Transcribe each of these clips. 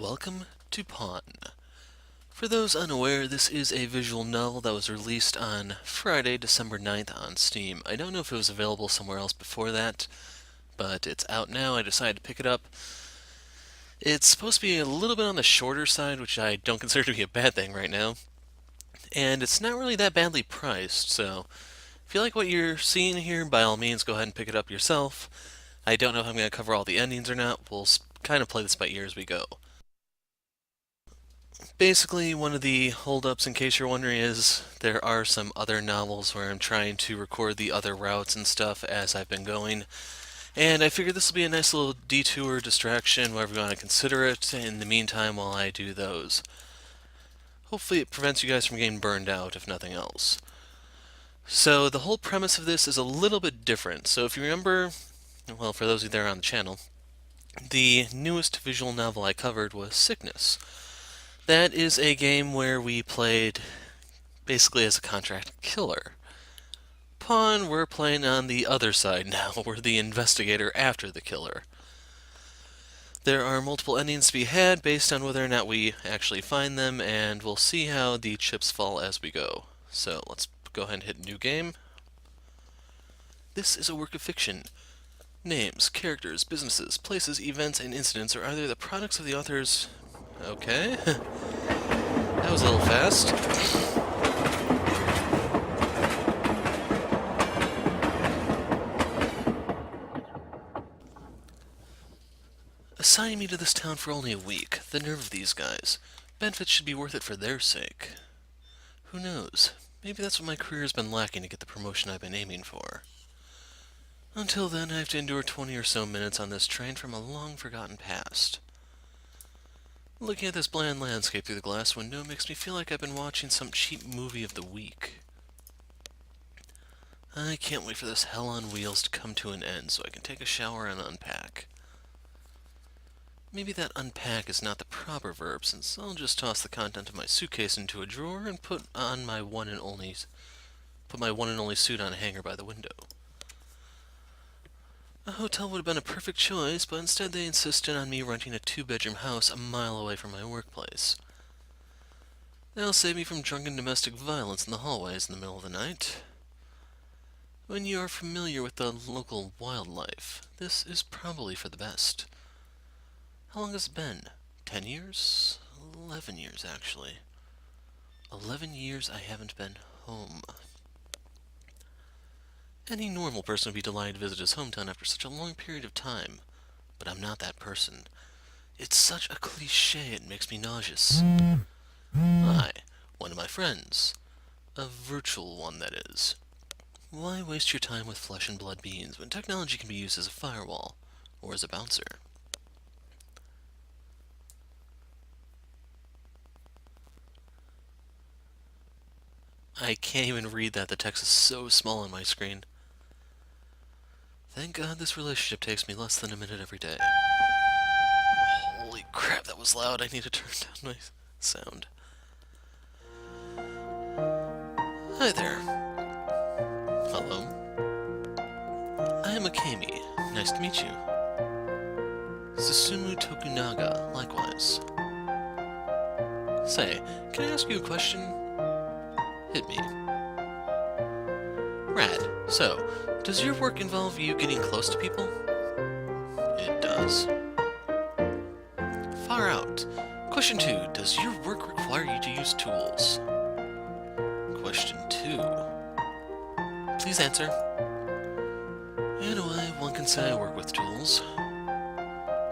welcome to Pawn. For those unaware, this is a visual novel that was released on Friday, December 9th on Steam. I don't know if it was available somewhere else before that, but it's out now. I decided to pick it up. It's supposed to be a little bit on the shorter side, which I don't consider to be a bad thing right now. And it's not really that badly priced, so if you like what you're seeing here, by all means go ahead and pick it up yourself. I don't know if I'm going to cover all the endings or not. We'll kind of play this by ear as we go. Basically, one of the holdups, in case you're wondering, is there are some other novels where I'm trying to record the other routes and stuff as I've been going. And I figured this will be a nice little detour, distraction, whatever you want to consider it, in the meantime while I do those. Hopefully it prevents you guys from getting burned out, if nothing else. So the whole premise of this is a little bit different. So if you remember, well, for those of you that are on the channel, the newest visual novel I covered was Sickness. That is a game where we played basically as a contract killer. Pawn, we're playing on the other side now. We're the investigator after the killer. There are multiple endings to be had based on whether or not we actually find them, and we'll see how the chips fall as we go. So let's go ahead and hit New Game. This is a work of fiction. Names, characters, businesses, places, events, and incidents are either the products of the author's... Okay. That was a little fast. Assigning me to this town for only a week. The nerve of these guys. Benefits should be worth it for their sake. Who knows? Maybe that's what my career has been lacking to get the promotion I've been aiming for. Until then, I have to endure 20 or so minutes on this train from a long-forgotten past. Looking at this bland landscape through the glass window makes me feel like I've been watching some cheap movie of the week. I can't wait for this hell on wheels to come to an end so I can take a shower and unpack. Maybe that unpack is not the proper verb, since I'll just toss the content of my suitcase into a drawer and put my one and only suit on a hanger by the window. A hotel would have been a perfect choice, but instead they insisted on me renting a 2-bedroom house a mile away from my workplace. That'll save me from drunken domestic violence in the hallways in the middle of the night. When you are familiar with the local wildlife, this is probably for the best. How long has it been? 10 years? 11 years, actually. 11 years I haven't been home. Any normal person would be delighted to visit his hometown after such a long period of time, but I'm not that person. It's such a cliché it makes me nauseous. I, one of my friends. A virtual one, that is. Why waste your time with flesh and blood beings when technology can be used as a firewall, or as a bouncer? I can't even read that, the text is so small on my screen. Thank God this relationship takes me less than a minute every day. Holy crap, that was loud. I need to turn down my sound. Hi there. Hello. I am Akemi. Nice to meet you. Susumu Tokunaga, likewise. Say, can I ask you a question? Hit me. Rad. So, does your work involve you getting close to people? It does. Far out. Question 2. Does your work require you to use tools? Question 2. Please answer. In a way, one can say I work with tools.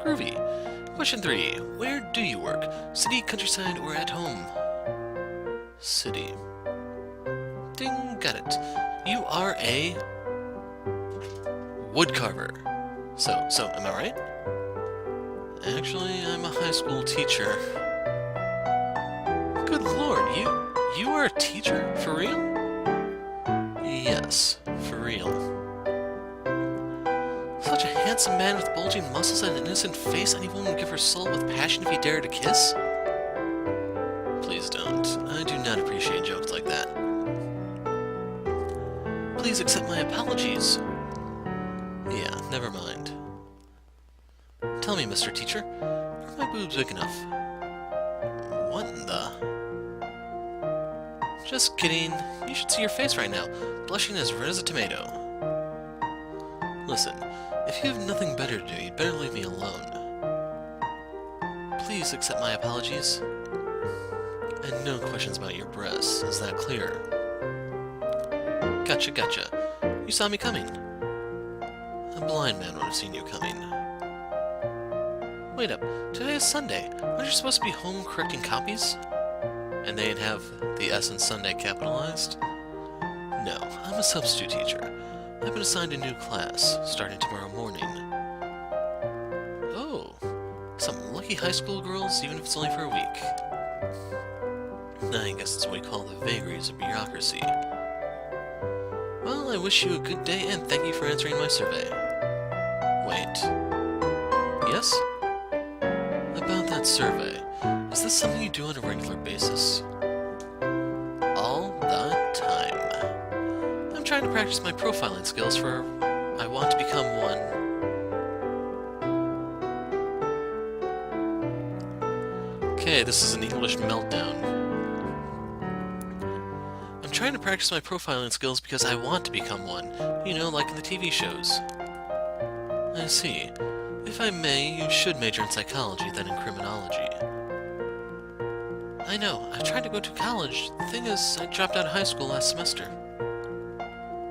Groovy. Question 3. Where do you work? City, countryside, or at home? City. Ding, got it. You are a woodcarver. So, am I right? Actually, I'm a high school teacher. Good lord, you are a teacher? For real? Yes, for real. Such a handsome man with bulging muscles and an innocent face, anyone would give her soul with passion if he dared to kiss? Please don't. I do not appreciate jokes like that. Please accept my apologies. Yeah, never mind. Tell me, Mr. Teacher, are my boobs big enough? the... Just kidding. You should see your face right now, blushing as red as a tomato. Listen, if you have nothing better to do, you'd better leave me alone. Please accept my apologies. And no questions about your breasts, is that clear? Gotcha, gotcha. You saw me coming. A blind man would have seen you coming. Wait up, today is Sunday. Aren't you supposed to be home correcting copies? And they'd have the S in Sunday capitalized? No, I'm a substitute teacher. I've been assigned a new class, starting tomorrow morning. Oh, some lucky high school girls, even if it's only for a week. I guess it's what we call the vagaries of bureaucracy. Well, I wish you a good day, and thank you for answering my survey. Wait. Yes? About that survey, is this something you do on a regular basis? All the time. I'm trying to practice my profiling skills for I want to become one. Okay, this is an English meltdown. I'm trying to practice my profiling skills because I want to become one. You know, like in the TV shows. I see. If I may, you should major in psychology than in criminology. I know, I tried to go to college. The thing is, I dropped out of high school last semester.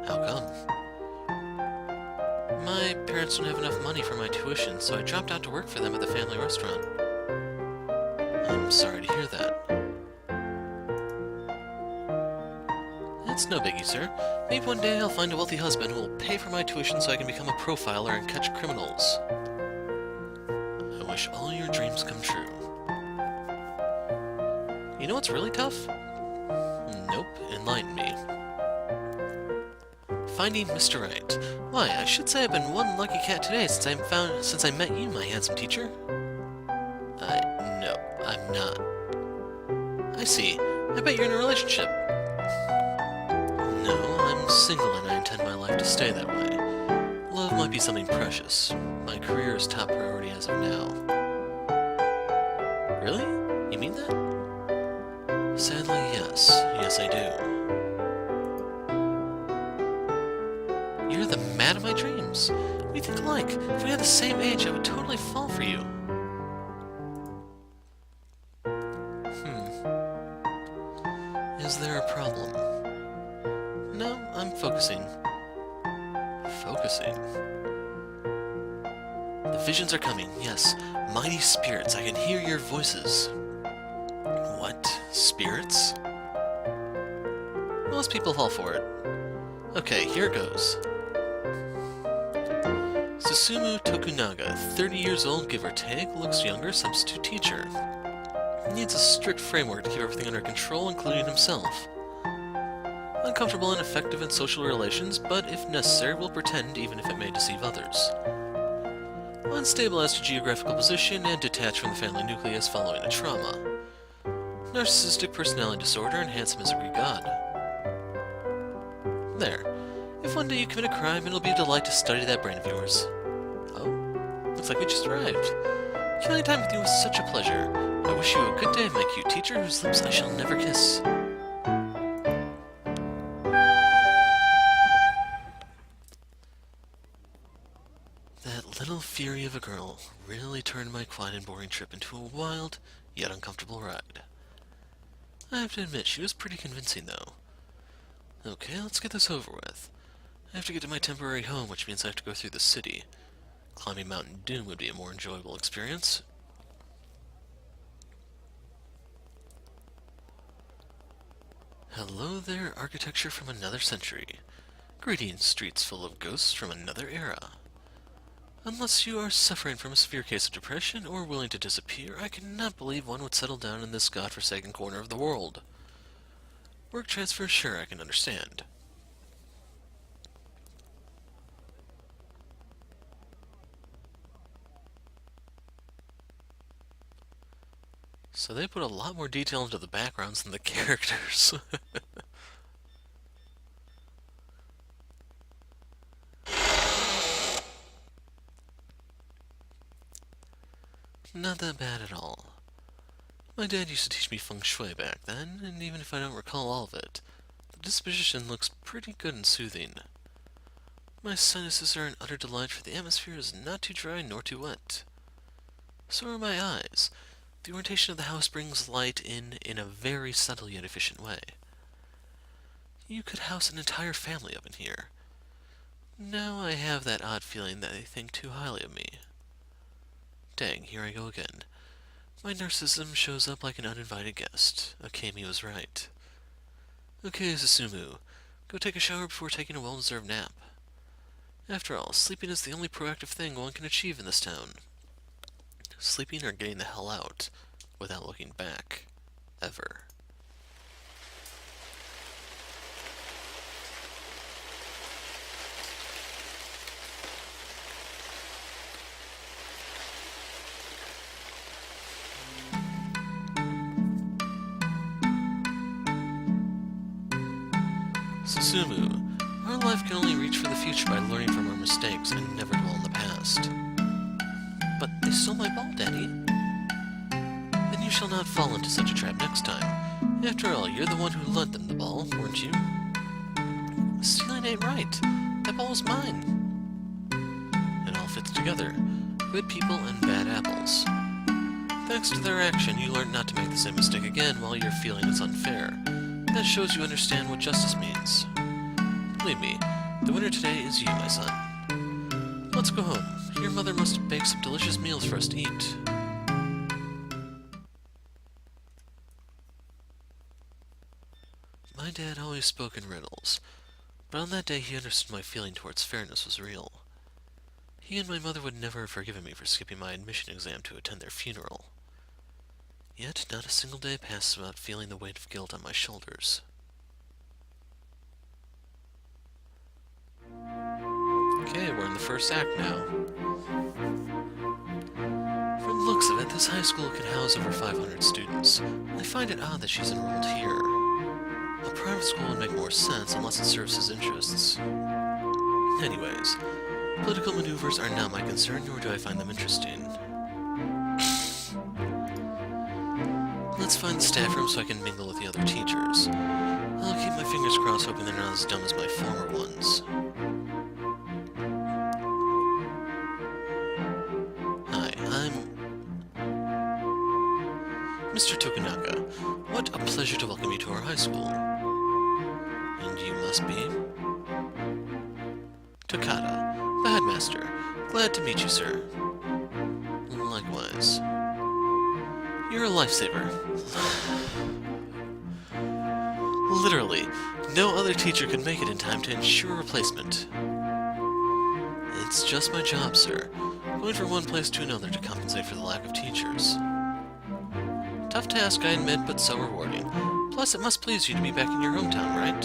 How come? My parents don't have enough money for my tuition, so I dropped out to work for them at the family restaurant. I'm sorry to hear that. It's no biggie, sir. Maybe one day I'll find a wealthy husband who will pay for my tuition so I can become a profiler and catch criminals. I wish all your dreams come true. You know what's really tough? Nope, enlighten me. Finding Mr. Right. Why, I should say I've been one lucky cat today since I met you, my handsome teacher. No, I'm not. I see. I bet you're in a relationship. No, I'm single and I intend my life to stay that way. Love might be something precious. My career is top priority as of now. Really? You mean that? Sadly, yes. Yes, I do. You're the man of my dreams. What do you think alike? If we had the same age, I would totally fall for you. Is there a problem? No, I'm focusing. Focusing? The visions are coming, yes. Mighty spirits, I can hear your voices. What? Spirits? Most people fall for it. Okay, here it goes. Susumu Tokunaga, 30 years old, give or take, looks younger, substitute teacher. Needs a strict framework to keep everything under control, including himself. Uncomfortable and effective in social relations, but if necessary will pretend even if it may deceive others. Unstable as to geographical position and detached from the family nucleus following a trauma. Narcissistic personality disorder and handsome as a Greek god. There. If one day you commit a crime, it'll be a delight to study that brain of yours. Oh, looks like we just arrived. Killing time with you was such a pleasure. I wish you a good day, my cute teacher, whose lips I shall never kiss. That little fury of a girl really turned my quiet and boring trip into a wild, yet uncomfortable ride. I have to admit, she was pretty convincing, though. Okay, let's get this over with. I have to get to my temporary home, which means I have to go through the city. Climbing Mount Doom would be a more enjoyable experience. Hello there, architecture from another century. Greetings, streets full of ghosts from another era. Unless you are suffering from a severe case of depression or willing to disappear, I cannot believe one would settle down in this godforsaken corner of the world. Work transfer, sure, I can understand. So they put a lot more detail into the backgrounds than the characters. Not that bad at all. My dad used to teach me feng shui back then, and even if I don't recall all of it, the disposition looks pretty good and soothing. My sinuses are an utter delight, for the atmosphere is not too dry nor too wet. So are my eyes. The orientation of the house brings light in a very subtle yet efficient way. You could house an entire family up in here. Now I have that odd feeling that they think too highly of me. Dang, here I go again. My narcissism shows up like an uninvited guest. Akemi was right. Okay, Susumu, go take a shower before taking a well-deserved nap. After all, sleeping is the only proactive thing one can achieve in this town. Sleeping or getting the hell out, without looking back. Ever. Susumu, our life can only reach for the future by learning from our mistakes and never dwell in the past. But they stole my ball, Daddy. Then you shall not fall into such a trap next time. After all, you're the one who lent them the ball, weren't you? Stealing ain't right. That ball was mine. It all fits together. Good people and bad apples. Thanks to their action, you learned not to make the same mistake again while you're feeling it's unfair. That shows you understand what justice means. Believe me, the winner today is you, my son. Let's go home. Your mother must bake some delicious meals for us to eat. My dad always spoke in riddles, but on that day he understood my feeling towards fairness was real. He and my mother would never have forgiven me for skipping my admission exam to attend their funeral. Yet not a single day passes without feeling the weight of guilt on my shoulders. Okay, we're in the first act now. From the looks of it, this high school could house over 500 students. I find it odd that she's enrolled here. A private school would make more sense unless it serves his interests. Anyways, political maneuvers are not my concern, nor do I find them interesting. Let's find the staff room so I can mingle with the other teachers. I'll keep my fingers crossed, hoping they're not as dumb as my former ones. Hi, I'm Mr. Tokunaga. What a pleasure to welcome you to our high school. And you must be Tokata, the headmaster. Glad to meet you, sir. Likewise. You're a lifesaver. Literally, no other teacher could make it in time to ensure a replacement. It's just my job, sir. Going from one place to another to compensate for the lack of teachers. Tough task, I admit, but so rewarding. Plus, it must please you to be back in your hometown, right?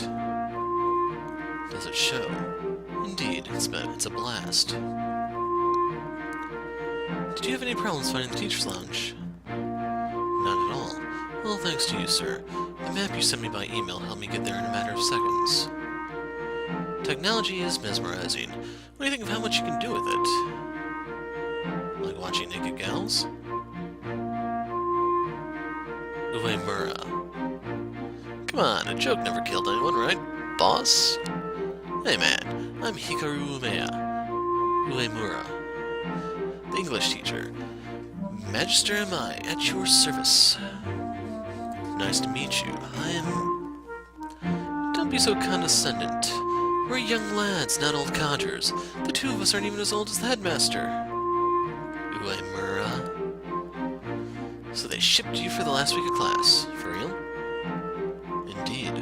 Does it show? Indeed, it's a blast. Did you have any problems finding the teacher's lounge? Not at all. Well, thanks to you, sir. The map you sent me by email helped me get there in a matter of seconds. Technology is mesmerizing. What do you think of how much you can do with it? Like watching naked gals? Uemura. Come on, a joke never killed anyone, right, boss? Hey man, I'm Hikaru Uemura, the English teacher. Magister am I, at your service. Nice to meet you. Don't be so condescendent. We're young lads, not old codgers. The two of us aren't even as old as the headmaster. Uemura. So they shipped you for the last week of class. For real? Indeed.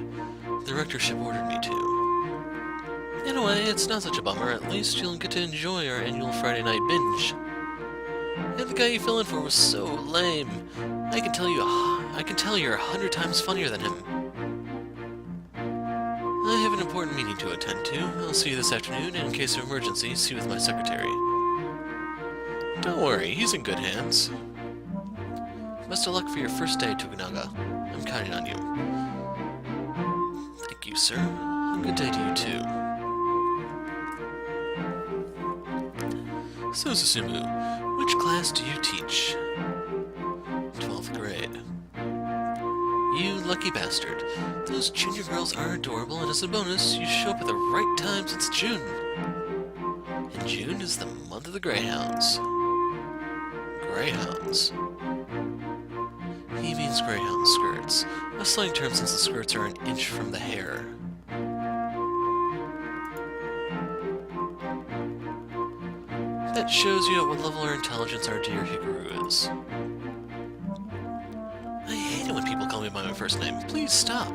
The rectorship ordered me to. In a way, it's not such a bummer. At least you'll get to enjoy our annual Friday night binge. And the guy you fell in for was so lame. I can tell you're 100 times funnier than him. I have an important meeting to attend to. I'll see you this afternoon, and in case of emergency, see with my secretary. Don't worry, he's in good hands. Best of luck for your first day, Tokunaga. I'm counting on you. Thank you, sir. A good day to you, too. So, Susumu, which class do you teach? 12th grade. lucky bastard. Those junior girls are adorable, and as a bonus, you show up at the right time since June. And June is the month of the greyhounds. Greyhounds. He means greyhound skirts, a slang term since the skirts are an inch from the hair. That shows you at what level our intelligence our dear Hikaru is. I hate it when people call me by my first name. Please stop.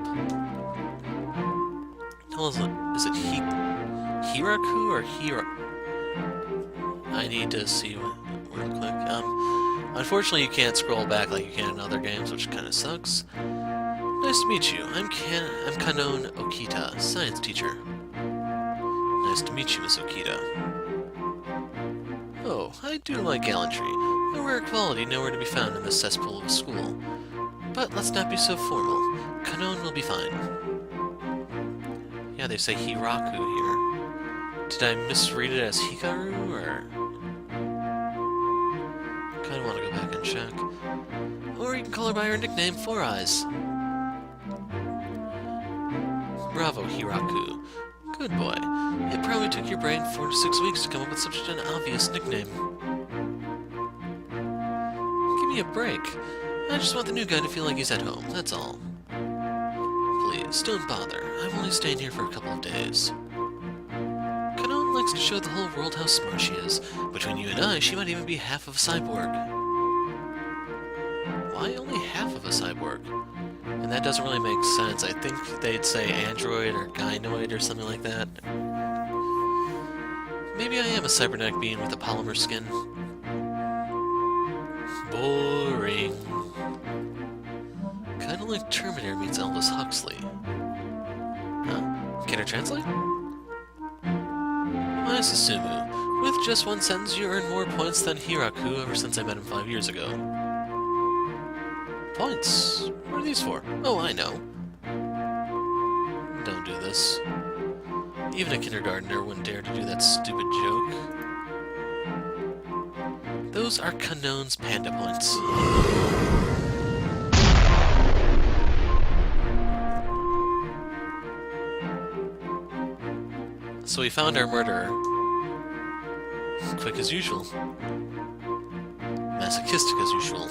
Is it Hiraku or Hira? I need to see real quick. Unfortunately, you can't scroll back like you can in other games, which kind of sucks. Nice to meet you. I'm Kanon Okita, science teacher. Nice to meet you, Miss Okita. Oh, I do like gallantry. A rare quality nowhere to be found in this cesspool of a school. But let's not be so formal. Kanon will be fine. Yeah, they say Hiraku here. Did I misread it as Hikaru, or...? Kinda wanna go back and check. Or you can call her by her nickname, Four Eyes. Bravo, Hiraku. Good boy. It probably took your brain 4 to 6 weeks to come up with such an obvious nickname. Give me a break. I just want the new guy to feel like he's at home, that's all. Please, don't bother. I'm only staying here for a couple of days. Kanon likes to show the whole world how smart she is. Between you and I, she might even be half of a cyborg. Why only half of a cyborg? And that doesn't really make sense. I think they'd say android or gynoid or something like that. Maybe I am a cybernetic being with a polymer skin. Boring. Kinda like Terminator meets Aldous Huxley. Huh? Can I translate? My Susumu. With just one sentence, you earn more points than Hiraku ever since I met him 5 years ago. Points? What are these for? Oh, I know. Don't do this. Even a kindergartner wouldn't dare to do that stupid joke. Those are Kanon's panda points. So we found our murderer. Quick as usual. Masochistic as usual.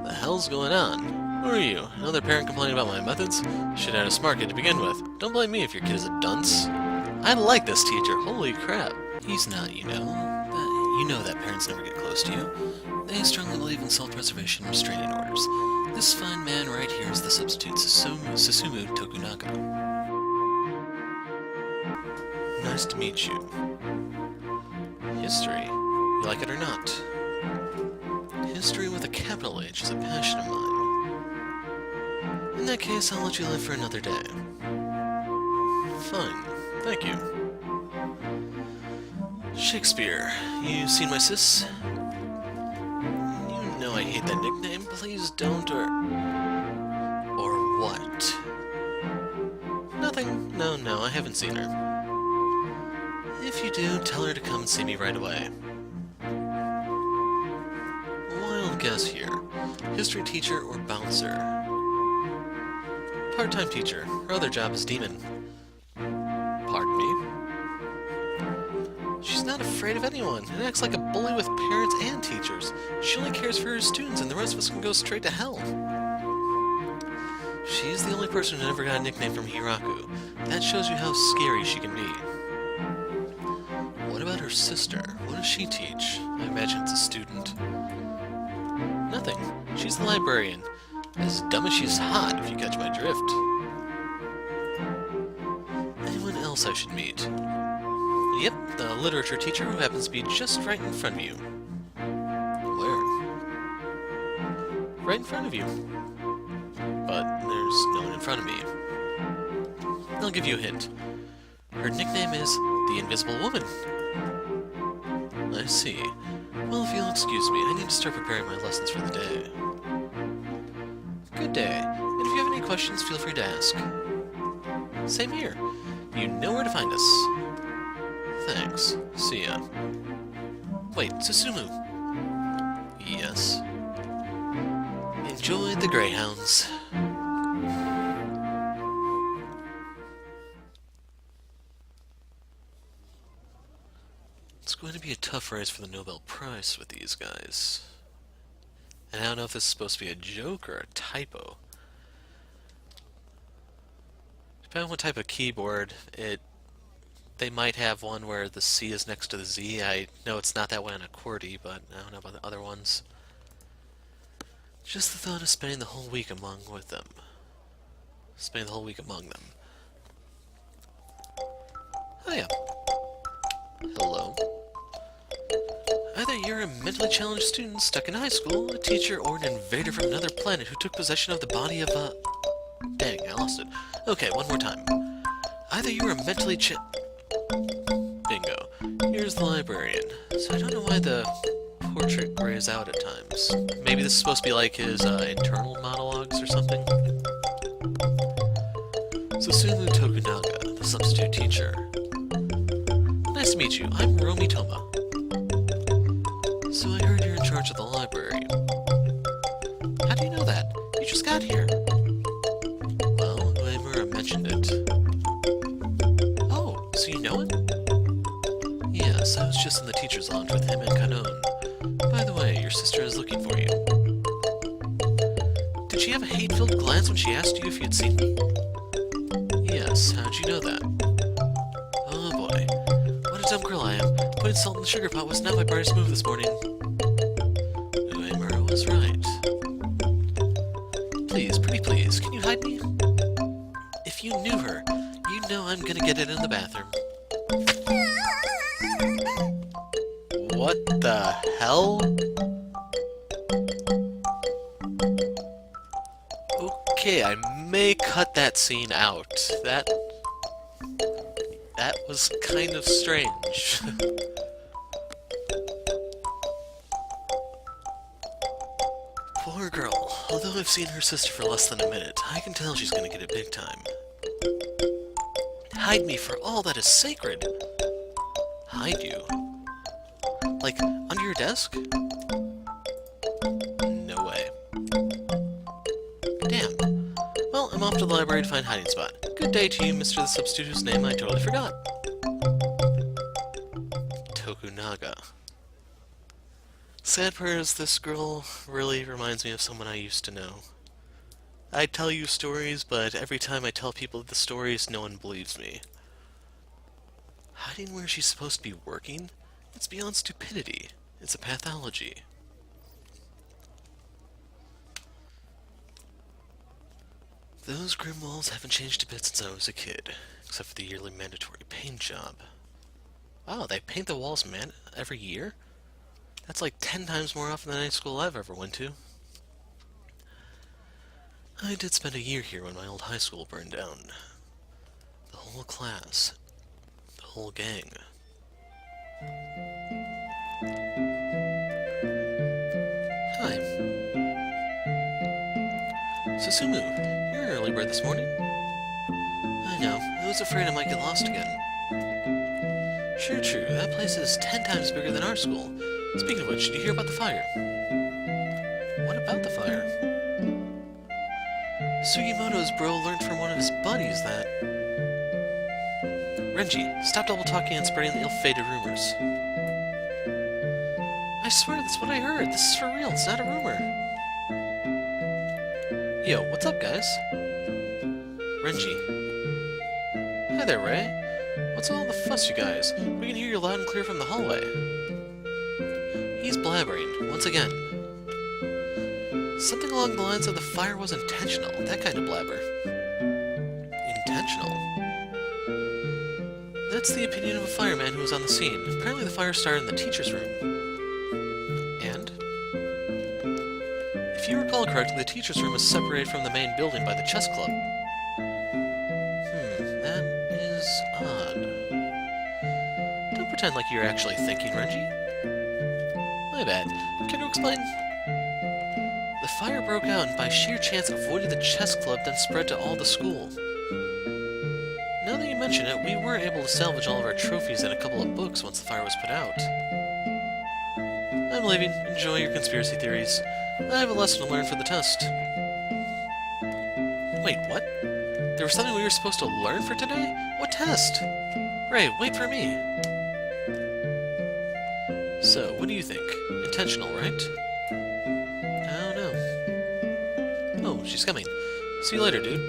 The hell's going on? Who are you? Another parent complaining about my methods? Should have had a smart kid to begin with. Don't blame me if your kid is a dunce. I like this teacher. Holy crap. He's not, you know. You know that parents never get close to you. They strongly believe in self-preservation and restraining orders. This fine man right here is the substitute Susumu Tokunaka. Nice to meet you. History. You like it or not? History with a capital H is a passion of mine. In that case, I'll let you live for another day. Fine. Thank you. Shakespeare. You seen my sis? You know I hate that nickname. Please don't, or what? Nothing. No, I haven't seen her. If you do, tell her to come and see me right away. Wild guess here. History teacher or bouncer? Part-time teacher. Her other job is demon. Pardon me? She's not afraid of anyone and acts like a bully with parents and teachers. She only cares for her students and the rest of us can go straight to hell. She's the only person who never got a nickname from Hiraku. That shows you how scary she can be. What about her sister? What does she teach? I imagine it's a student. Nothing. She's the librarian. As dumb as she's hot, if you catch my drift. Anyone else I should meet? Yep, the literature teacher who happens to be just right in front of you. Where? Right in front of you. But there's no one in front of me. I'll give you a hint. Her nickname is the Invisible Woman. I see. Well, if you'll excuse me, I need to start preparing my lessons for the day. Good day, and if you have any questions, feel free to ask. Same here. You know where to find us. Thanks. See ya. Wait, Susumu. Yes? Enjoy the greyhounds. It's going to be a tough race for the Nobel Prize with these guys. And I don't know if this is supposed to be a joke or a typo. Depending on what type of keyboard, they might have one where the C is next to the Z. I know it's not that way on a QWERTY, but I don't know about the other ones. Just the thought of spending the whole week with them. Spending the whole week among them. Oh yeah. Hello. Either you're a mentally challenged student stuck in high school, a teacher, or an invader from another planet who took possession of the body of a... Dang, I lost it. Okay, one more time. Either you're a mentally Bingo. Here's the librarian. So I don't know why the portrait grays out at times. Maybe this is supposed to be like his internal monologues or something? Susumu Tokunaga, the substitute teacher. Nice to meet you. I'm Romi Toma. So I heard you're in charge of the library. How do you know that? You just got here. Well, Uemura mentioned it. Oh, so you know him? Yes, I was just in the teacher's lounge with him and Kanon. By the way, your sister is looking for you. Did she have a hate-filled glance when she asked you if you'd seen me? Yes, how'd you know that? Oh boy, what a dumb girl I am. Putting salt in the sugar pot was not my brightest move this morning. Uemura was right. Please, pretty please, can you hide me? If you knew her, you'd know I'm gonna get it in the bathroom. What the hell? Okay, I may cut that scene out. That was kind of strange. Poor girl. Although I've seen her sister for less than a minute, I can tell she's gonna get it big time. Hide me for all that is sacred. Hide you? Like, under your desk? No way. Damn. Well, I'm off to the library to find a hiding spot. Good day to you, Mr. the Substitute, whose name I totally forgot. Tokunaga. Sad part is this girl really reminds me of someone I used to know. I tell you stories, but every time I tell people the stories, no one believes me. Hiding where she's supposed to be working? It's beyond stupidity. It's a pathology. Those grim walls haven't changed a bit since I was a kid, except for the yearly mandatory paint job. Wow, they paint the walls every year? That's like 10 times more often than any school I've ever went to. I did spend a year here when my old high school burned down. The whole class. The whole gang. Hi. Susumu, you're an early bird this morning. I know, I was afraid I might get lost again. Sure, true, that place is 10 times bigger than our school. Speaking of which, did you hear about the fire? What about the fire? Sugimoto's bro learned from one of his buddies that... Renji, stop double-talking and spreading the ill-fated rumors. I swear that's what I heard. This is for real. It's not a rumor. Yo, what's up, guys? Renji. Hi there, Ray. What's all the fuss, you guys? We can hear you loud and clear from the hallway. He's blabbering, once again. Something along the lines of the fire was intentional. That kind of blabber. Intentional? That's the opinion of a fireman who was on the scene. Apparently the fire started in the teacher's room. And? If you recall correctly, the teacher's room is separated from the main building by the chess club. That is odd. Don't pretend like you're actually thinking, Renji. My bad. Can you explain? The fire broke out and by sheer chance avoided the chess club, then spread to all the school. Now that you mention it, we were able to salvage all of our trophies and a couple of books once the fire was put out. I'm leaving. Enjoy your conspiracy theories. I have a lesson to learn for the test. Wait, what? There was something we were supposed to learn for today? What test? Ray, wait for me. So, what do you think? Intentional, right? I don't know. Oh, she's coming. See you later, dude.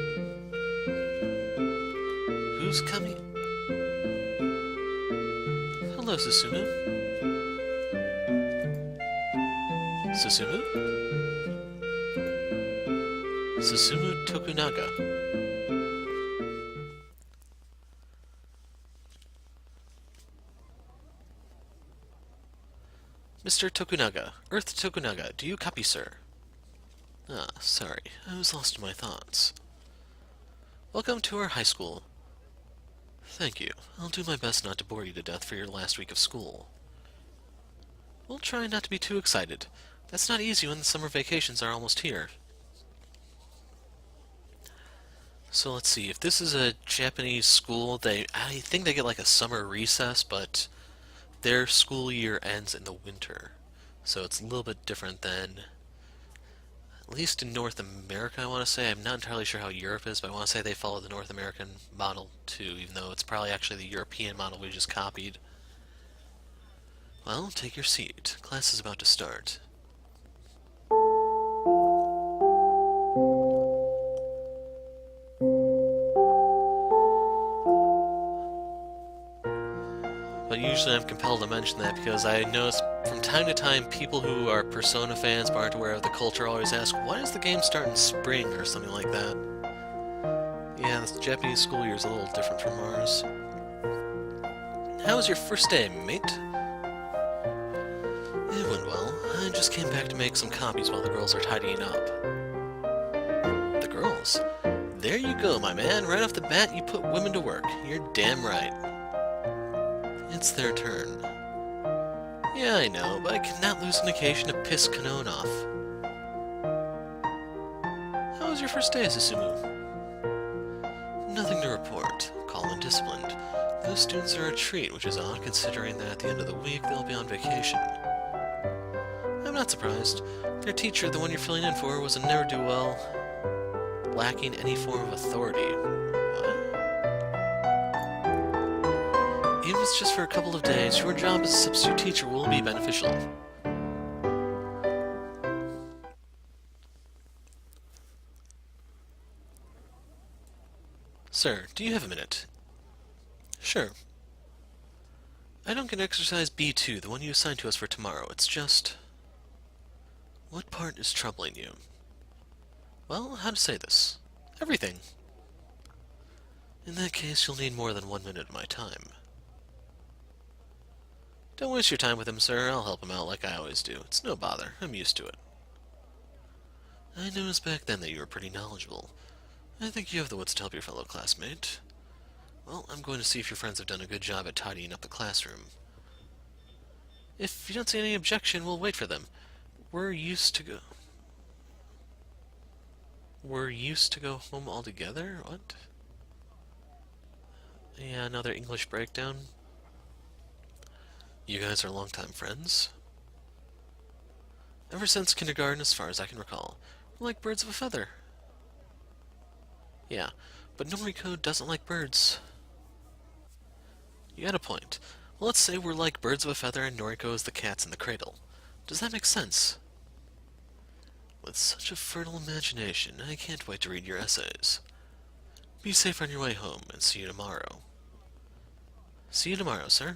Who's coming? Hello, Susumu. Susumu? Susumu Tokunaga. Mr. Tokunaga, Earth Tokunaga, do you copy, sir? Ah, sorry, I was lost in my thoughts. Welcome to our high school. Thank you. I'll do my best not to bore you to death for your last week of school. We'll try not to be too excited. That's not easy when the summer vacations are almost here. So let's see, if this is a Japanese school, I think they get like a summer recess, but their school year ends in the winter. So it's a little bit different than, at least in North America, I want to say. I'm not entirely sure how Europe is, but I want to say they follow the North American model too, even though it's probably actually the European model we just copied. Well, take your seat. Class is about to start. But usually I'm compelled to mention that because I notice from time to time people who are Persona fans but aren't aware of the culture always ask, why does the game start in spring or something like that? Yeah, the Japanese school year is a little different from ours. How was your first day, mate? It went well. I just came back to make some copies while the girls are tidying up. The girls? There you go, my man. Right off the bat, you put women to work. You're damn right. It's their turn. Yeah, I know, but I cannot lose an occasion to piss Kanone off. How was your first day, Susumu? Nothing to report. Calm and disciplined. Those students are a treat, which is odd considering that at the end of the week they'll be on vacation. I'm not surprised. Their teacher, the one you're filling in for, was a ne'er-do-well, lacking any form of authority. What? Even if it's just for a couple of days, your job as a substitute teacher will be beneficial. Sir, do you have a minute? Sure. I don't get exercise B2, the one you assigned to us for tomorrow. It's just... What part is troubling you? Well, how to say this? Everything. In that case, you'll need more than 1 minute of my time. Don't waste your time with him, sir. I'll help him out like I always do. It's no bother. I'm used to it. I noticed back then that you were pretty knowledgeable. I think you have the wits to help your fellow classmate. Well, I'm going to see if your friends have done a good job at tidying up the classroom. If you don't see any objection, we'll wait for them. We're used to go home all together? What? Yeah, another English breakdown. You guys are longtime friends? Ever since kindergarten, as far as I can recall. We're like birds of a feather. Yeah, but Noriko doesn't like birds. You had a point. Well, let's say we're like birds of a feather and Noriko is the cats in the cradle. Does that make sense? With such a fertile imagination, I can't wait to read your essays. Be safe on your way home, and see you tomorrow. See you tomorrow, sir.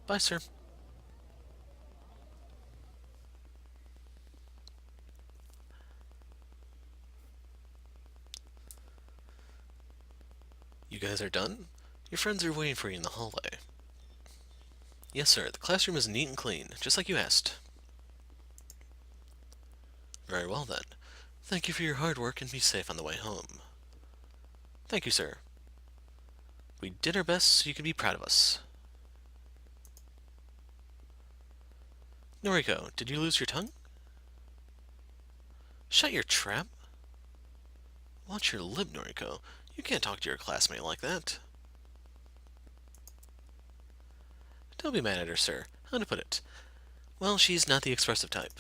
Bye, sir. You guys are done? Your friends are waiting for you in the hallway. Yes, sir. The classroom is neat and clean, just like you asked. Very well, then. Thank you for your hard work, and be safe on the way home. Thank you, sir. We did our best so you could be proud of us. Noriko, did you lose your tongue? Shut your trap. Watch your lip, Noriko. You can't talk to your classmate like that. Don't be mad at her, sir. How to put it? Well, she's not the expressive type.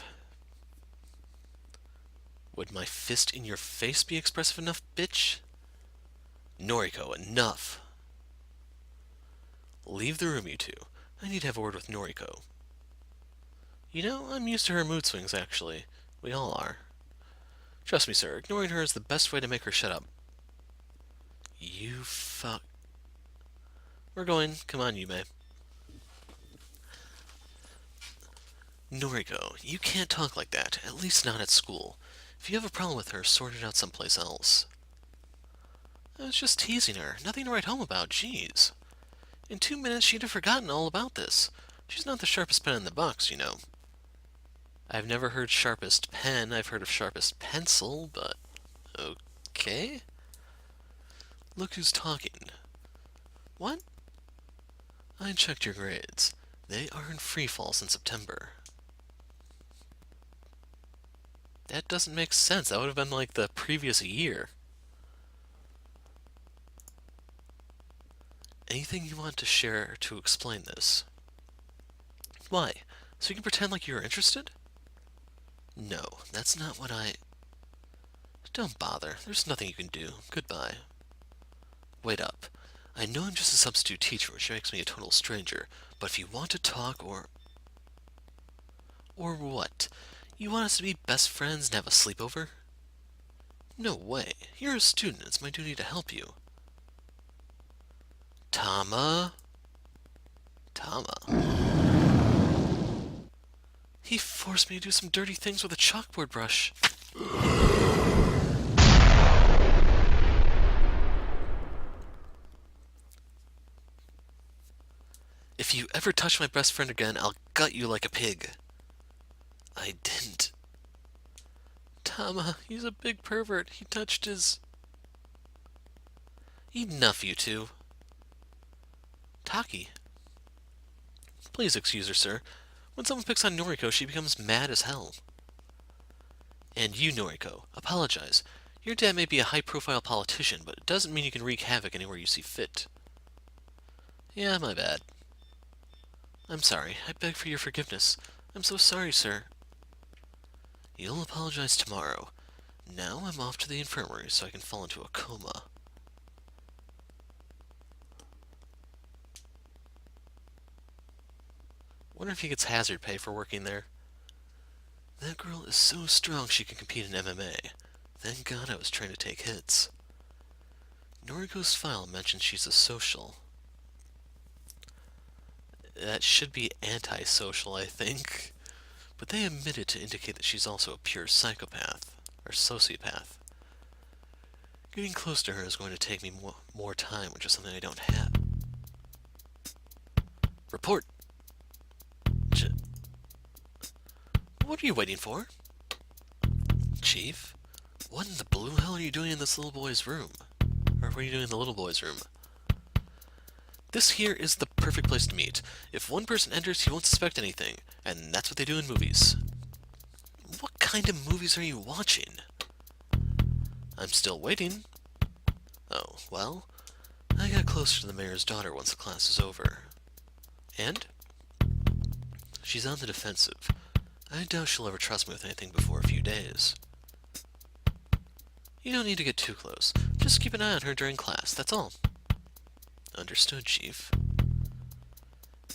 Would my fist in your face be expressive enough, bitch? Noriko, enough. Leave the room, you two. I need to have a word with Noriko. You know, I'm used to her mood swings, actually. We all are. Trust me, sir, ignoring her is the best way to make her shut up. You fuck... We're going. Come on, Yume. Noriko, you can't talk like that, at least not at school. If you have a problem with her, sort it out someplace else. I was just teasing her. Nothing to write home about, jeez. In 2 minutes, she'd have forgotten all about this. She's not the sharpest pen in the box, you know. I've never heard sharpest pen. I've heard of sharpest pencil, but... okay? Look who's talking. What? I checked your grades. They are in free fall since September. That doesn't make sense. That would have been like the previous year. Anything you want to share to explain this? Why? So you can pretend like you're interested? No, that's not what I... Don't bother. There's nothing you can do. Goodbye. Wait up. I know I'm just a substitute teacher, which makes me a total stranger, but if you want to talk or... Or what? You want us to be best friends and have a sleepover? No way. You're a student. It's my duty to help you. Tama? He forced me to do some dirty things with a chalkboard brush. If you ever touch my best friend again, I'll gut you like a pig. I didn't. Tama, he's a big pervert. He touched his... Enough, you two. Taki. Please excuse her, sir. When someone picks on Noriko, she becomes mad as hell. And you, Noriko, apologize. Your dad may be a high-profile politician, but it doesn't mean you can wreak havoc anywhere you see fit. Yeah, my bad. I'm sorry. I beg for your forgiveness. I'm so sorry, sir. You'll apologize tomorrow. Now I'm off to the infirmary so I can fall into a coma. Wonder if he gets hazard pay for working there. That girl is so strong she can compete in MMA. Thank God I was trained to take hits. Noriko's file mentions she's a social. That should be antisocial, I think. But they omitted to indicate that she's also a pure psychopath, or sociopath. Getting close to her is going to take me more time, which is something I don't have. Report! What are you waiting for? Chief? What in the blue hell are you doing in this little boy's room? Or what are you doing in the little boy's room? This here is the perfect place to meet. If one person enters, he won't suspect anything, and that's what they do in movies. What kind of movies are you watching? I'm still waiting. Oh, well, I got closer to the mayor's daughter once the class is over. And? She's on the defensive. I doubt she'll ever trust me with anything before a few days. You don't need to get too close. Just keep an eye on her during class, that's all. Understood, Chief.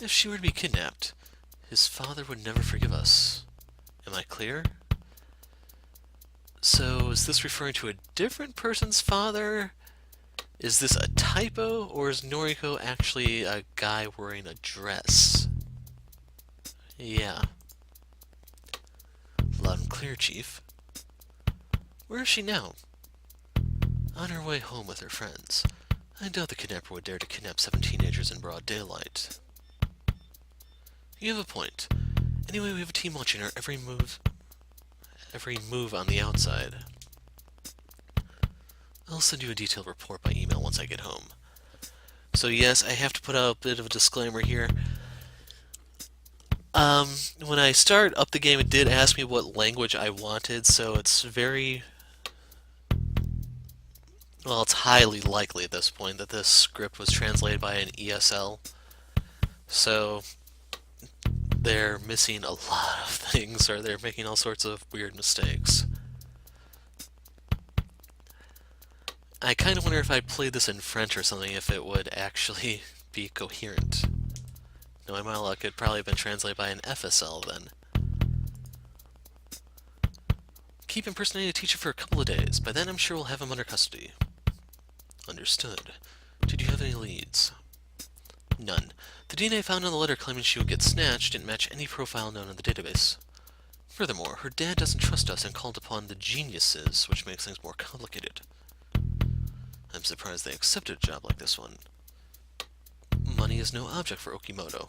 If she were to be kidnapped, his father would never forgive us. Am I clear? So, is this referring to a different person's father? Is this a typo, or is Noriko actually a guy wearing a dress? Yeah. Loud and clear, Chief. Where is she now? On her way home with her friends. I doubt the kidnapper would dare to kidnap 7 teenagers in broad daylight. You have a point. Anyway, we have a team watching her every move on the outside. I'll send you a detailed report by email once I get home. So yes, I have to put out a bit of a disclaimer here. When I started up the game, it did ask me what language I wanted, so it's very... Well, it's highly likely at this point that this script was translated by an ESL. So, they're missing a lot of things, or they're making all sorts of weird mistakes. I kind of wonder if I played this in French or something, if it would actually be coherent. Knowing my luck, it'd probably have been translated by an FSL then. Keep impersonating a teacher for a couple of days. By then, I'm sure we'll have him under custody. Understood. Did you have any leads? None. The DNA found on the letter claiming she would get snatched didn't match any profile known in the database. Furthermore, her dad doesn't trust us and called upon the geniuses, which makes things more complicated. I'm surprised they accepted a job like this one. Money is no object for Okimoto.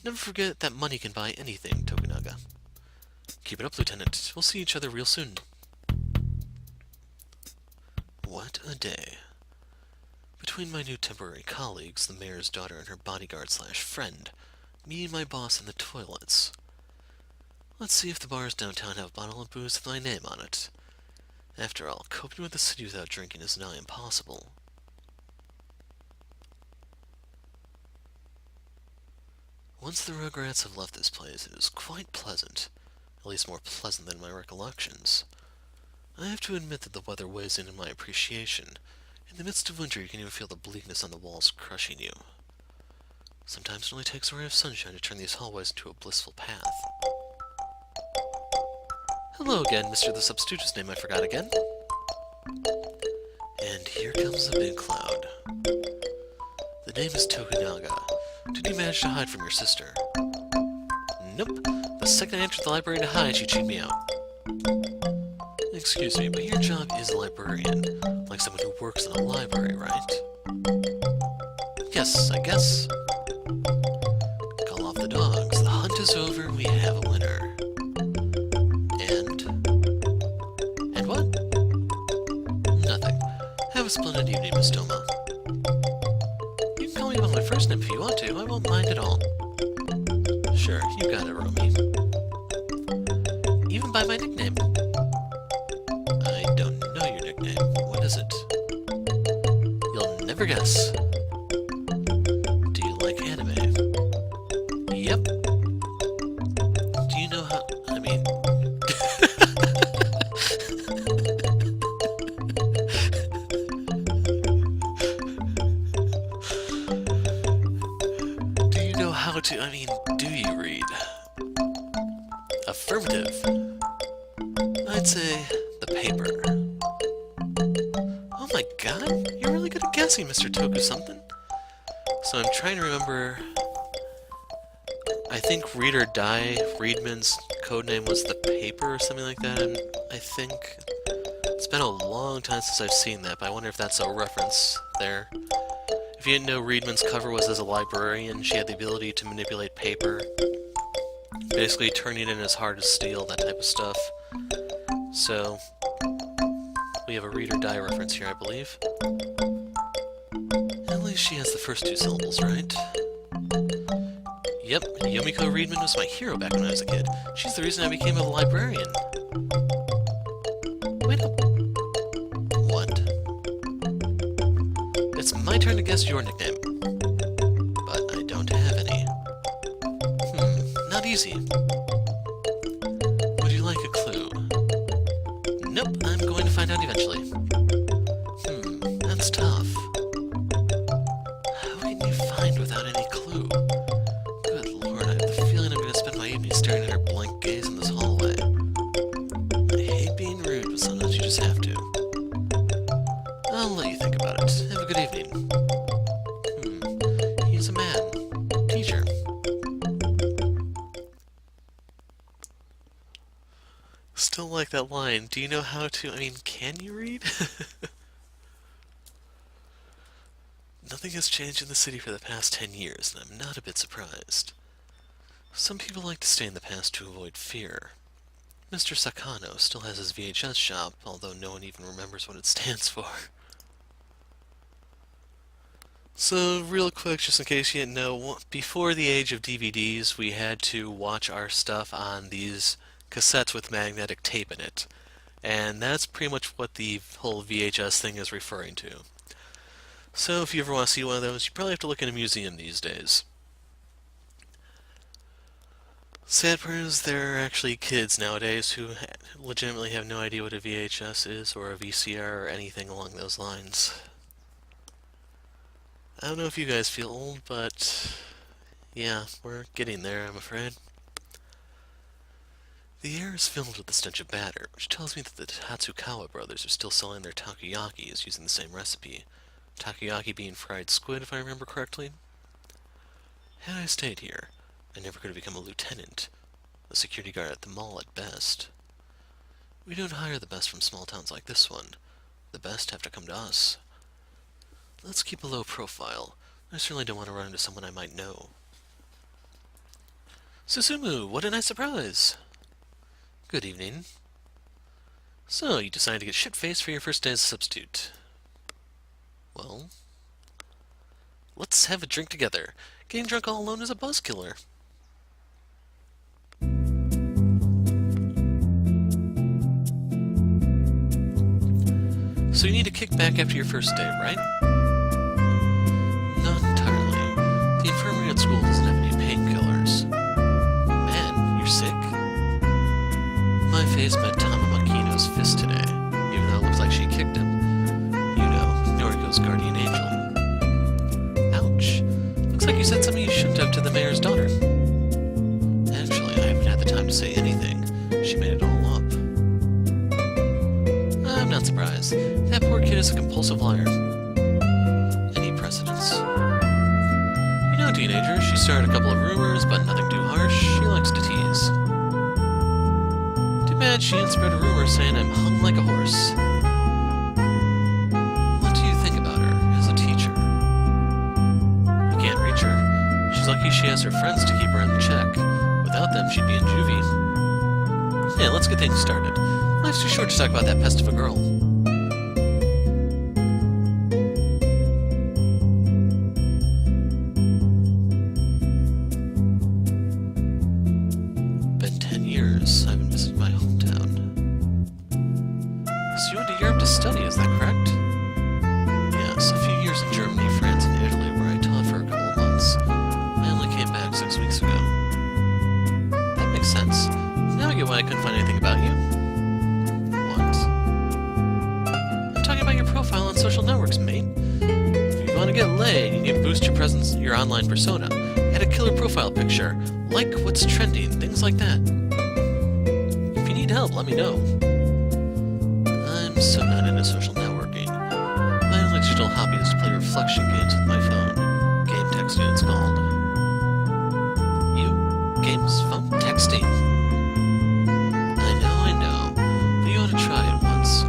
Never forget that money can buy anything, Tokunaga. Keep it up, Lieutenant. We'll see each other real soon. What a day. Between my new temporary colleagues, the mayor's daughter and her bodyguard/friend, me and my boss in the toilets. Let's see if the bars downtown have a bottle of booze with my name on it. After all, coping with the city without drinking is nigh impossible. Once the Rugrats have left this place, it is quite pleasant. At least more pleasant than my recollections. I have to admit that the weather weighs in on my appreciation. In the midst of winter, you can even feel the bleakness on the walls crushing you. Sometimes it only takes a ray of sunshine to turn these hallways into a blissful path. Hello again, Mr. the substitute, whose name I forgot again. And here comes the big cloud. The name is Tokunaga. Did you manage to hide from your sister? Nope. The second I entered the library to hide, she chewed me out. Excuse me, but your job is a librarian, like someone who works in a library, right? Yes, I guess. Call off the dogs. The hunt is over. We have a winner. And what? Nothing. Have a splendid evening, Miss Toma. You can call me by my first name if you want to. I won't mind at all. Sure, you got it, Romy. Even by my nickname. I don't know your nickname. What is it? You'll never guess. Do you like anime? Yep. Do you know how... I mean... Do you know how to... I mean, do you read? Affirmative. I'd say the paper. Oh my god, you're really good at guessing, Mr. Toku something. So I'm trying to remember... I think Read or Die, Readman's codename was the paper or something like that, and I think... It's been a long time since I've seen that, but I wonder if that's a reference there. If you didn't know, Readman's cover was as a librarian. She had the ability to manipulate paper, basically turning it in as hard as steel, that type of stuff. So, we have a Read or Die reference here, I believe. At least she has the first two syllables, right? Yep, Yomiko Readman was my hero back when I was a kid. She's the reason I became a librarian. Wait up. What? It's my turn to guess your nickname. But I don't have any. Not easy. Would you like a clue? Nope, I'm going to find out eventually. That's tough. How can you find without any clue? Good lord, I have the feeling I'm going to spend my evening staring at her blank gaze in this hallway. I hate being rude, but sometimes you just have to. I'll let you think about it. Have a good evening. He's a man. Teacher. Still like that line. Do you know how to... I mean, can you read? Nothing has changed in the city for the past 10 years, and I'm not a bit surprised. Some people like to stay in the past to avoid fear. Mr. Sakano still has his VHS shop, although no one even remembers what it stands for. So, real quick, just in case you didn't know, before the age of DVDs, we had to watch our stuff on these cassettes with magnetic tape in it. And that's pretty much what the whole VHS thing is referring to. So if you ever want to see one of those, you probably have to look in a museum these days. Sad part is there are actually kids nowadays who legitimately have no idea what a VHS is or a VCR or anything along those lines. I don't know if you guys feel old, but yeah, we're getting there, I'm afraid. The air is filled with the stench of batter, which tells me that the Tatsukawa brothers are still selling their takoyakis using the same recipe. Takoyaki being fried squid, if I remember correctly. Had I stayed here, I never could have become a lieutenant, a security guard at the mall at best. We don't hire the best from small towns like this one. The best have to come to us. Let's keep a low profile. I certainly don't want to run into someone I might know. Susumu, what a nice surprise! Good evening. So, you decided to get shit-faced for your first day as a substitute. Well, let's have a drink together. Getting drunk all alone is a buzzkiller. So you need to kick back after your first day, right? Not entirely. The infirmary at school doesn't have any painkillers. Man, you're sick? My face met Tamamakino's fist today, even though it looked like she kicked him. You know, Noriko's guardian angel. Ouch. Looks like you said something you shouldn't have to the mayor's daughter. Actually, I haven't had the time to say anything. She made it all up. I'm not surprised. That poor kid is a compulsive liar. Any precedents? You know, teenager, she started a couple of rumors, but nothing too harsh. She likes to tease. Too bad she didn't spread a rumor saying I'm hung like a horse. What do you think about her as a teacher? You can't reach her. She's lucky she has her friends to keep her in check. Without them, she'd be in juvie. Yeah, let's get things started. Life's too short to talk about that pest of a girl. Been 10 years. I haven't visited my hometown. So you went to Europe to study, is that correct? Yes, a few years in Germany, France, and Italy, where I taught for a couple of months. I only came back 6 weeks ago. That makes sense. Now I get why I couldn't find anything about you. Profile on social networks, mate. If you want to get laid, you need to boost your presence, your online persona. Add a killer profile picture. Like what's trending, things like that. If you need help, let me know. I'm so not into social networking. My only digital hobby is to play reflection games with my phone. Game texting, it's called. You? Games? Phone? Texting? I know. But you ought to try it once.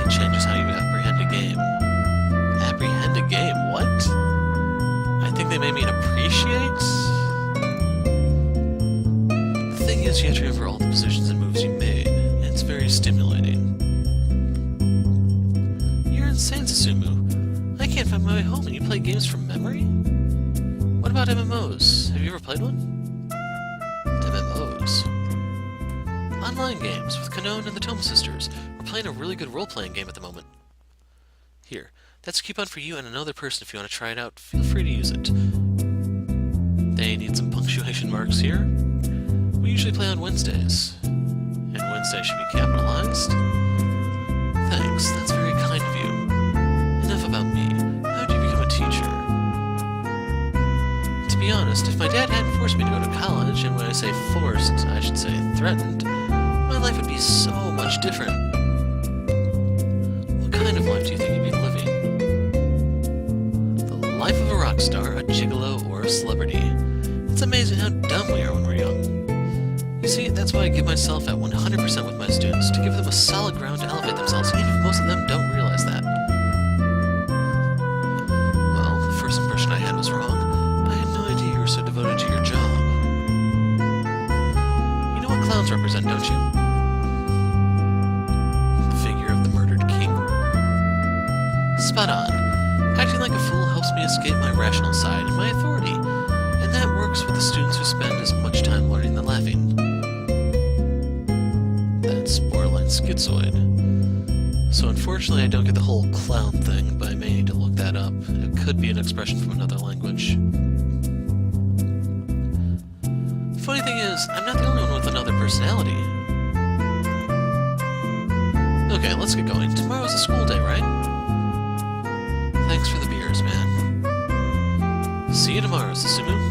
Changes how you apprehend a game. Apprehend a game? What? I think they made me appreciate? The thing is, you have to remember all the positions and moves you made. It's very stimulating. You're insane, Susumu. I can't find my way home and you play games from memory? What about MMOs? Have you ever played one? MMOs? Online games with Kanon and the Tome Sisters. We're playing a really good role-playing game at the moment. Here, that's a coupon for you and another person if you want to try it out. Feel free to use it. They need some punctuation marks here. We usually play on Wednesdays. And Wednesday should be capitalized. Thanks, that's very kind of you. Enough about me. How did you become a teacher? To be honest, if my dad hadn't forced me to go to college, and when I say forced, I should say threatened, my life would be so much different. What kind of life do you think you'd be living? The life of a rock star, a gigolo, or a celebrity. It's amazing how dumb we are when we're young. You see, that's why I give myself at 100% with my students, to give them a solid ground to elevate themselves, even if most of them don't realize that. Well, the first impression I had was wrong. I had no idea you were so devoted to your job. You know what clowns represent, don't you? The figure of the murdered king. Spot on. Acting like a fool helps me escape my rational side and my authority, and that works with the students who spend as much time learning than laughing. That's borderline schizoid. So unfortunately I don't get the whole clown thing, but I may need to look that up. It could be an expression from another language. funny thing is, I'm not the only one with another personality. Okay, let's get going. Tomorrow's a school day, right? Thanks for the beers, man. See you tomorrow, Susumu.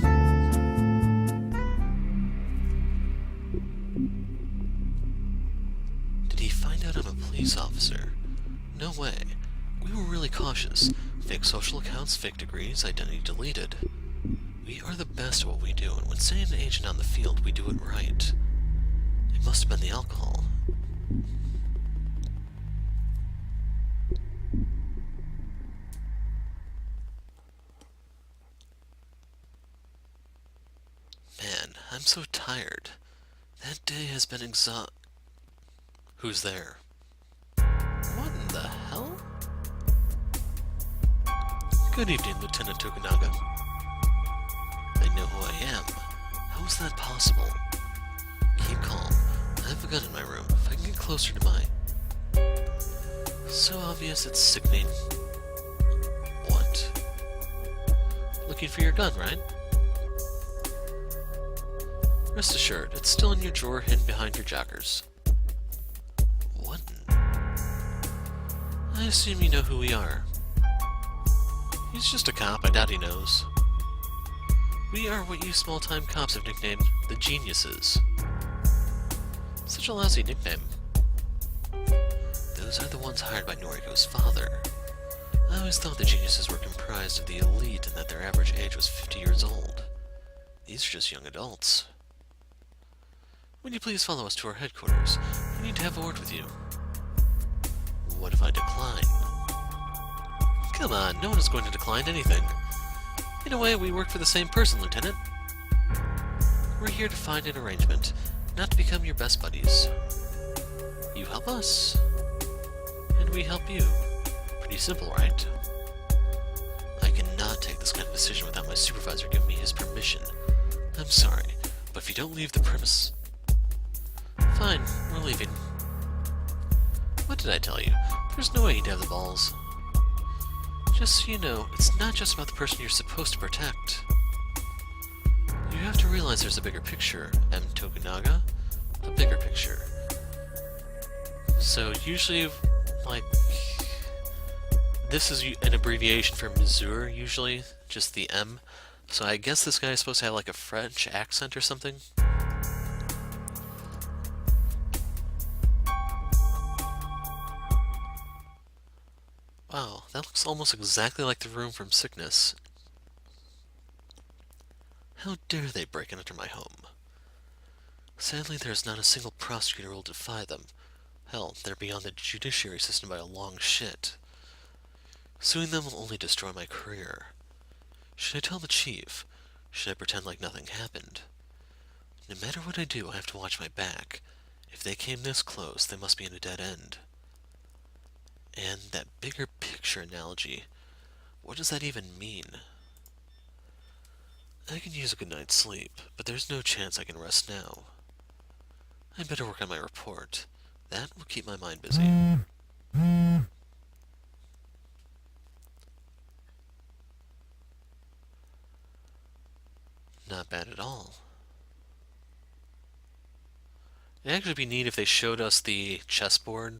Did he find out I'm a police officer? No way. We were really cautious. Fake social accounts, fake degrees, identity deleted. We are the best at what we do, and when sending an agent on the field, we do it right. It must have been the alcohol. Man, I'm so tired. That day has been Who's there? What in the hell? Good evening, Lieutenant Tokunaga. They know who I am. How is that possible? Keep calm. I have a gun in my room. If I can get closer to my... So obvious it's sickening. What? Looking for your gun, right? Rest assured, it's still in your drawer hidden behind your joggers. What? I assume you know who we are. He's just a cop, I doubt he knows. We are what you small-time cops have nicknamed the Geniuses. Such a lousy nickname. Those are the ones hired by Noriko's father. I always thought the Geniuses were comprised of the elite and that their average age was 50 years old. These are just young adults. Would you please follow us to our headquarters? We need to have a word with you. What if I decline? Come on, no one is going to decline anything. In a way, we work for the same person, Lieutenant. We're here to find an arrangement, not to become your best buddies. You help us, and we help you. Pretty simple, right? I cannot take this kind of decision without my supervisor giving me his permission. I'm sorry, but if you don't leave the premise... Fine, we're leaving. What did I tell you? There's no way he'd have the balls. Just so you know, it's not just about the person you're supposed to protect. You have to realize there's a bigger picture, M. Tokunaga. A bigger picture. So usually, like, this is an abbreviation for Missouri, usually, just the M. So I guess this guy is supposed to have like a French accent or something. Wow, that looks almost exactly like the room from Sickness. How dare they break in under my home? Sadly, there is not a single prosecutor who will defy them. Hell, they're beyond the judiciary system by a long shit. Suing them will only destroy my career. Should I tell the chief? Should I pretend like nothing happened? No matter what I do, I have to watch my back. If they came this close, they must be in a dead end. And that bigger picture analogy, what does that even mean? I can use a good night's sleep, but there's no chance I can rest now. I better work on my report. That will keep my mind busy. Not bad at all. It'd actually be neat if they showed us the chessboard